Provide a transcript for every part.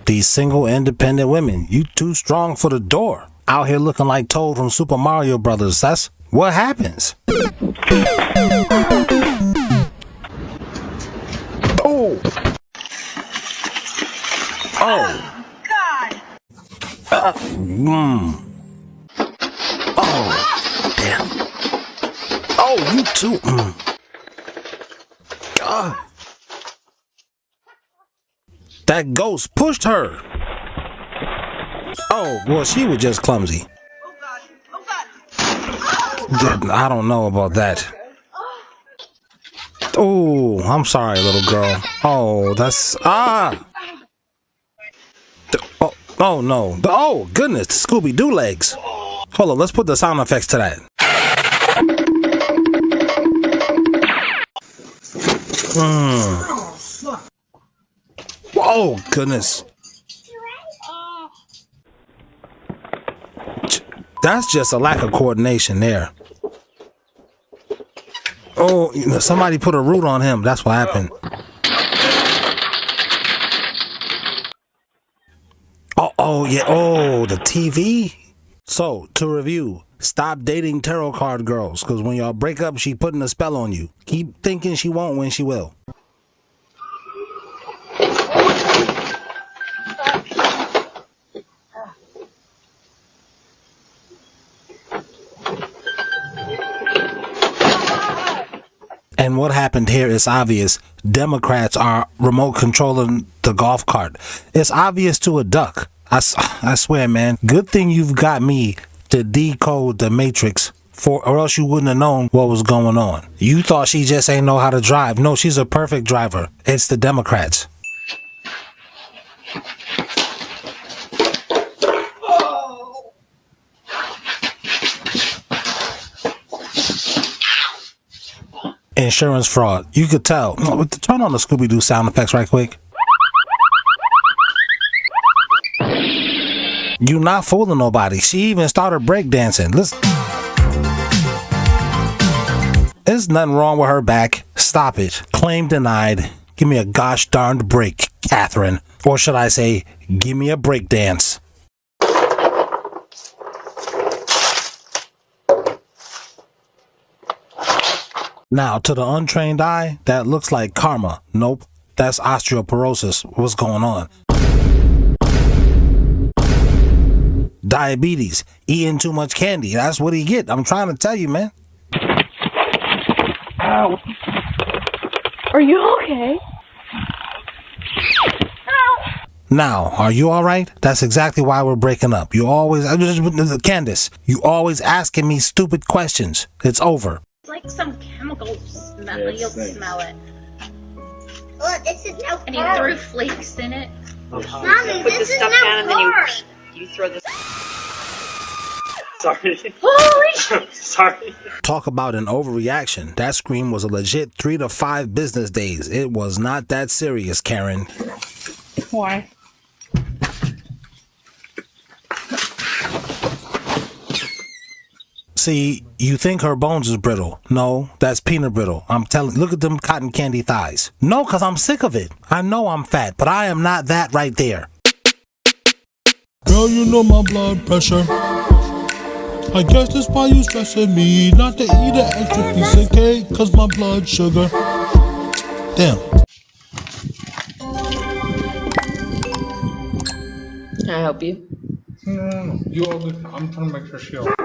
These single independent women, you too strong for the door. Out here looking like Toad from Super Mario Brothers. That's what happens. Oh. Oh. God. Oh. Damn. Oh, you too. God. That ghost pushed her. Oh, well, she was just clumsy. Oh God. Oh God. I don't know about that. Oh, I'm sorry, little girl. Oh, that's... Oh, no. Oh, goodness, Scooby-Doo legs. Hold on, let's put the sound effects to that. Oh, goodness. That's just a lack of coordination there. Oh, somebody put a root on him. That's what happened. Oh, yeah. Oh, the TV. So, to review, stop dating tarot card girls, because when y'all break up, she putting a spell on you. Keep thinking she won't when she will. And what happened here is obvious. Democrats are remote controlling the golf cart. It's obvious to a duck. I swear, man. Good thing you've got me to decode the matrix, or else you wouldn't have known what was going on. You thought she just ain't know how to drive. No, she's a perfect driver. It's the Democrats. Insurance fraud. You could tell. Turn on the Scooby-Doo sound effects right quick. You not fooling nobody. She even started breakdancing. Listen. There's nothing wrong with her back. Stop it. Claim denied. Give me a gosh darned break, Catherine. Or should I say, give me a breakdance. Now, to the untrained eye, that looks like karma. Nope, that's osteoporosis. What's going on? Diabetes. Eating too much candy. That's what he get. I'm trying to tell you, man. Ow. Are you okay? Now, are you alright? That's exactly why we're breaking up. You always... Candace, you always asking me stupid questions. It's over. It's like some chemical smell. You'll smell it. Oh, this is no And he threw flakes in it. Mommy, Put this the is stuff no down and then porn. you throw this. Sorry. Holy Sorry. Talk about an overreaction. That scream was a legit 3 to 5 business days. It was not that serious, Karen. Why? See, you think her bones is brittle. No, that's peanut brittle. I'm telling, look at them cotton candy thighs. No, because I'm sick of it. I know I'm fat, but I am not that right there. Girl, you know my blood pressure. I guess that's why you stressing me not to eat an extra piece of cake, cause my blood sugar. Damn. Can I help you? No. You all good. I'm trying to make sure she all right.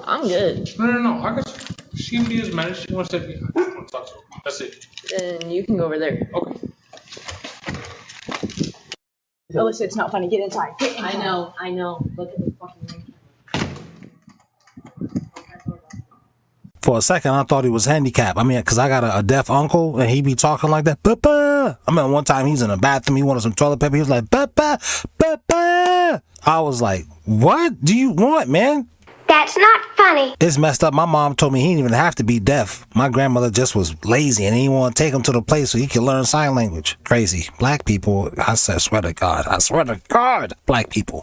I'm good. No. I guess she can be as mad as she wants to be. I just want to talk to her. That's it. Then you can go over there. Okay. Alyssa, it's not funny. Get inside. Get inside. I know. Look at the fucking ring. For a second, I thought he was handicapped. I mean, because I got a deaf uncle, and he be talking like that. Papa! I mean, one time he's in the bathroom, he wanted some toilet paper. He was like, Papa! Papa! I was like, what do you want, man? That's not funny. It's messed up. My mom told me he didn't even have to be deaf. My grandmother just was lazy, and he didn't want to take him to the place so he could learn sign language. Crazy. Black people, I swear to God, black people.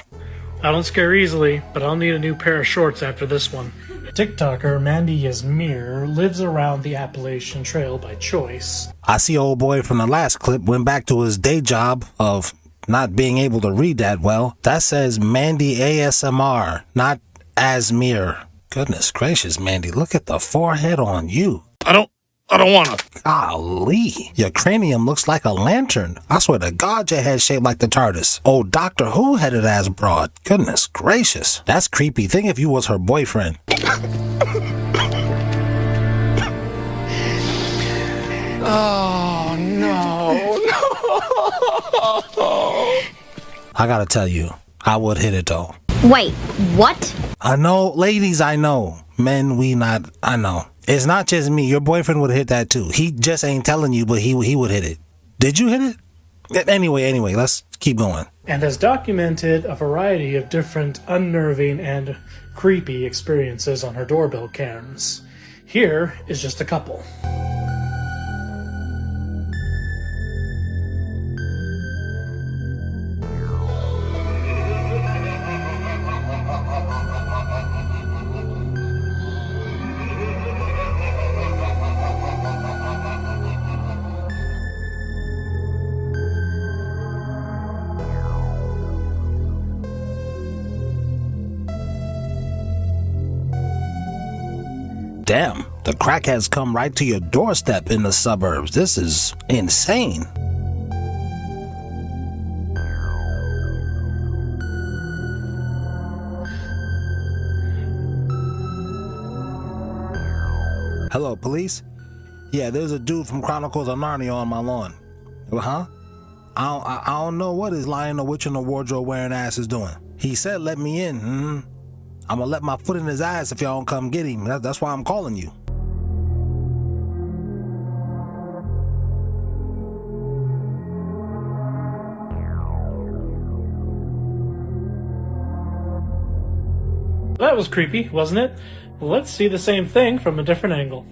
I don't scare easily, but I'll need a new pair of shorts after this one. TikToker Mandy Yazmir lives around the Appalachian Trail by choice. I see old boy from the last clip went back to his day job of not being able to read that well. That says Mandy ASMR, not Asmir. Goodness gracious, Mandy, look at the forehead on you. I don't wanna. Golly, your cranium looks like a lantern. I swear to God, your head's shaped like the TARDIS. Oh, Doctor Who headed ass broad. Goodness gracious. That's creepy. Think if you was her boyfriend. Oh, no. I gotta tell you, I would hit it though. Wait, what? I know, ladies, I know. Men, we not, I know. It's not just me. Your boyfriend would hit that too. He just ain't telling you, but he would hit it. Did you hit it? Anyway, let's keep going. And has documented a variety of different unnerving and creepy experiences on her doorbell cams. Here is just a couple. Damn, the crackheads come right to your doorstep in the suburbs. This is insane. Hello, police? Yeah, there's a dude from Chronicles of Narnia on my lawn. Huh? I don't know what his lion or witch in the wardrobe wearing ass is doing. He said let me in. I'm gonna let my foot in his ass if y'all don't come get him. That's why I'm calling you. That was creepy, wasn't it? Let's see the same thing from a different angle.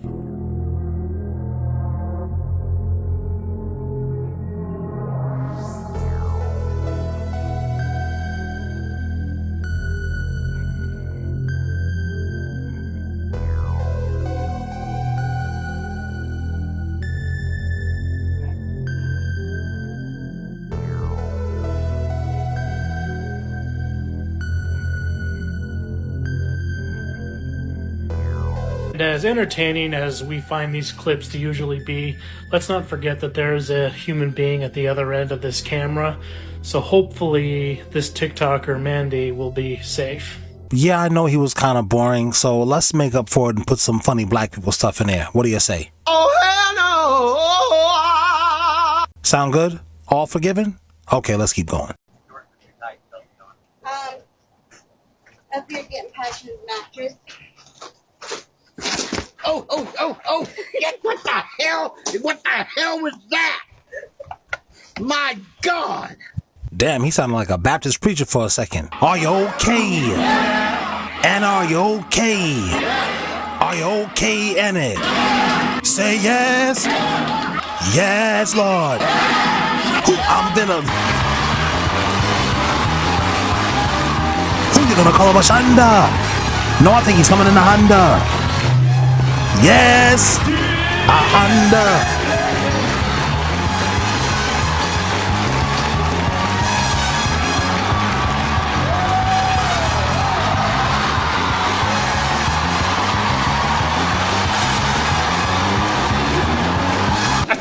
And as entertaining as we find these clips to usually be, let's not forget that there's a human being at the other end of this camera. So hopefully this TikToker, Mandy, will be safe. Yeah, I know he was kind of boring, so let's make up for it and put some funny black people stuff in there. What do you say? Oh, hell no! Sound good? All forgiven? Okay, let's keep going. Up here getting past his mattress. Oh! What the hell? What the hell was that? My God! Damn, he sounded like a Baptist preacher for a second. Are you okay? And are you okay? Are you okay in it? Say yes. Yes, Lord. I'm gonna... Who you gonna call him a Shanda? No, I think he's coming in the Honda. Yes! A Honda.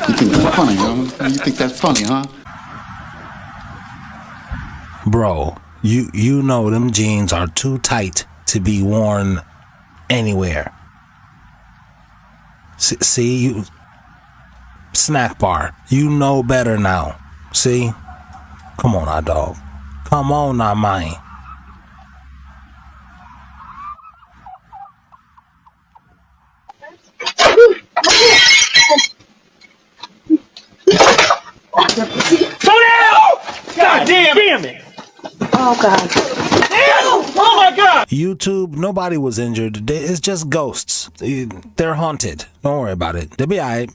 You think that's funny, huh? You think that's funny, huh? Bro, you know them jeans are too tight to be worn anywhere. See, you snack bar. You know better now. See? Come on now, dog. Come on now, man. God damn it! Oh, God. Oh my God! YouTube, nobody was injured. It's just ghosts. They're haunted. Don't worry about it. They'll be alright.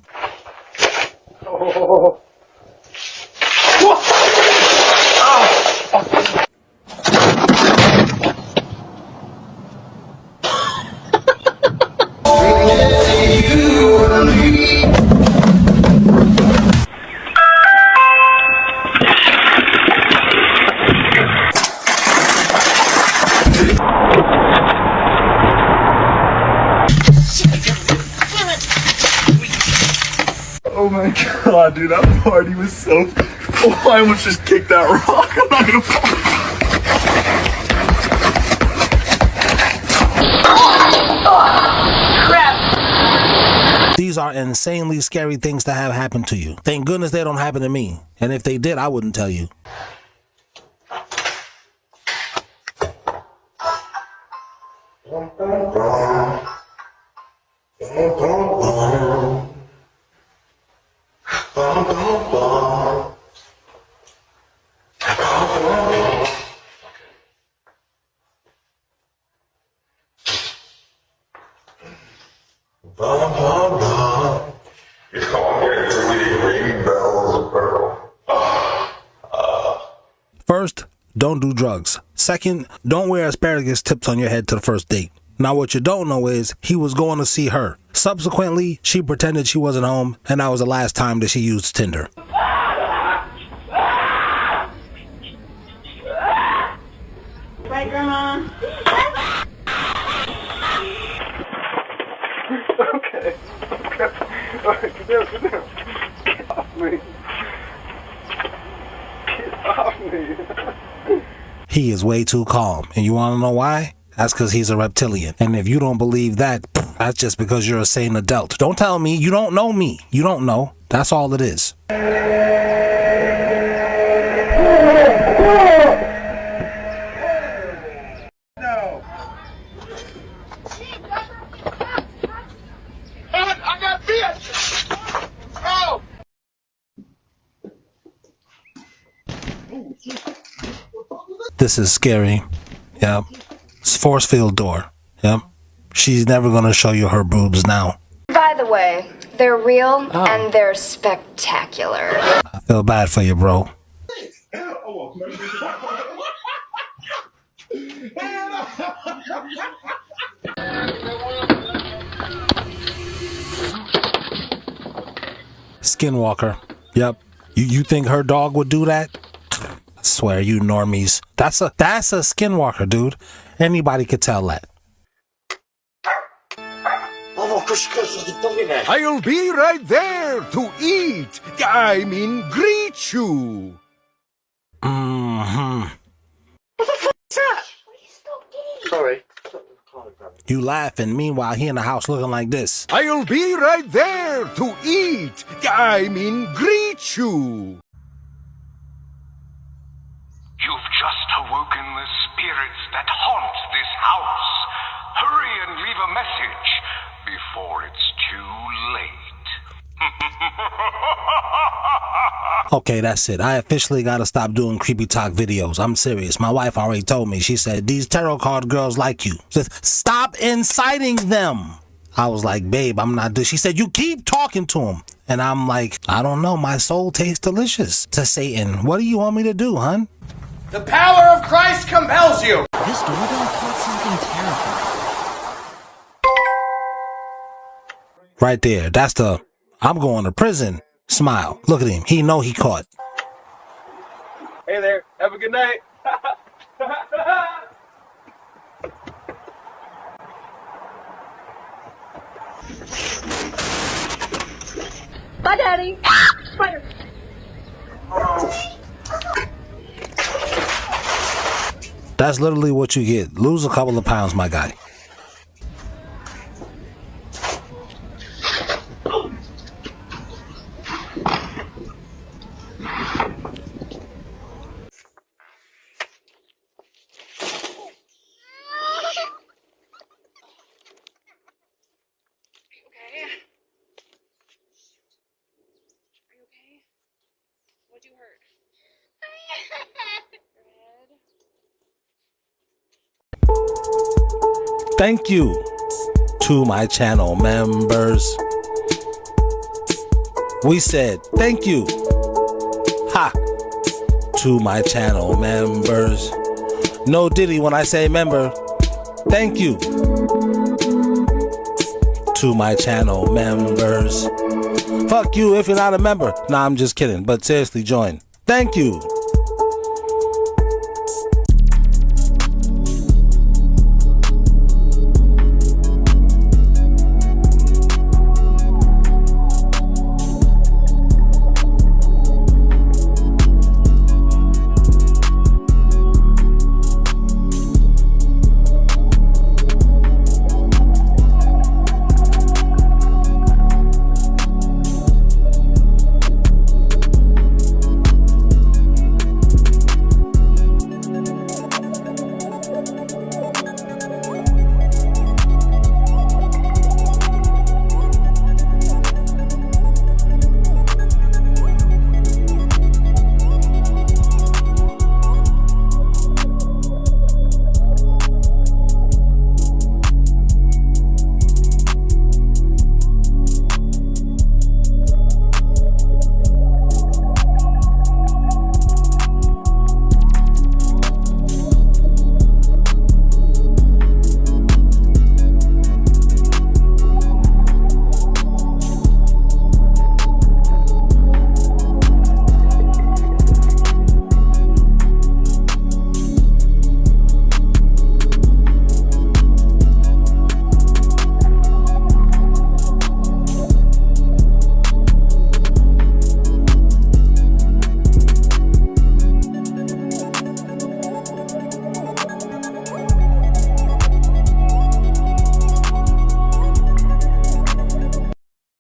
god, dude, that party was so... Oh, I almost just kicked that rock. I'm not gonna fall. These are insanely scary things to have happen to you. Thank goodness they don't happen to me. And if they did, I wouldn't tell you. First, don't do drugs. Second, don't wear asparagus tips on your head to the first date. Now what you don't know is he was going to see her. Subsequently, she pretended she wasn't home, and that was the last time that she used Tinder. Right, Grandma? Okay. Alright, get down. Get off me. Get off me. He is way too calm, and you want to know why? That's because he's a reptilian. And if you don't believe that, that's just because you're a sane adult. Don't tell me you don't know me. You don't know. That's all it is. No. I got bit. Oh. This is scary. Yep. It's force field door. Yep. She's never gonna show you her boobs now. By the way, they're real and they're spectacular. I feel bad for you, bro. Skinwalker. Yep. You think her dog would do that? I swear, you normies. That's a skinwalker, dude. Anybody could tell that. I'll be right there to eat. I mean, greet you. Mm-hmm. Sorry. You laughing, meanwhile he in the house looking like this. I'll be right there to eat. I mean, greet you. You've just awoken the spirits that haunt this house. Hurry and leave a message before it's too late. Okay, that's it. I officially gotta stop doing creepy talk videos. I'm serious. My wife already told me. She said, these tarot card girls like you. She said, stop inciting them. I was like, babe, I'm not. She said, you keep talking to him. And I'm like, I don't know. My soul tastes delicious. To Satan, what do you want me to do, hun? The power of Christ compels you! This doorbell caught something terrifying. Right there. That's the I'm going to prison smile. Look at him. He know he caught. Hey there. Have a good night. Bye, Daddy. Spider. That's literally what you get. Lose a couple of pounds, my guy. Thank you to my channel members. We said thank you. Ha! To my channel members. No diddy when I say member. Thank you. To my channel members. Fuck you if you're not a member. Nah, I'm just kidding. But seriously, join. Thank you.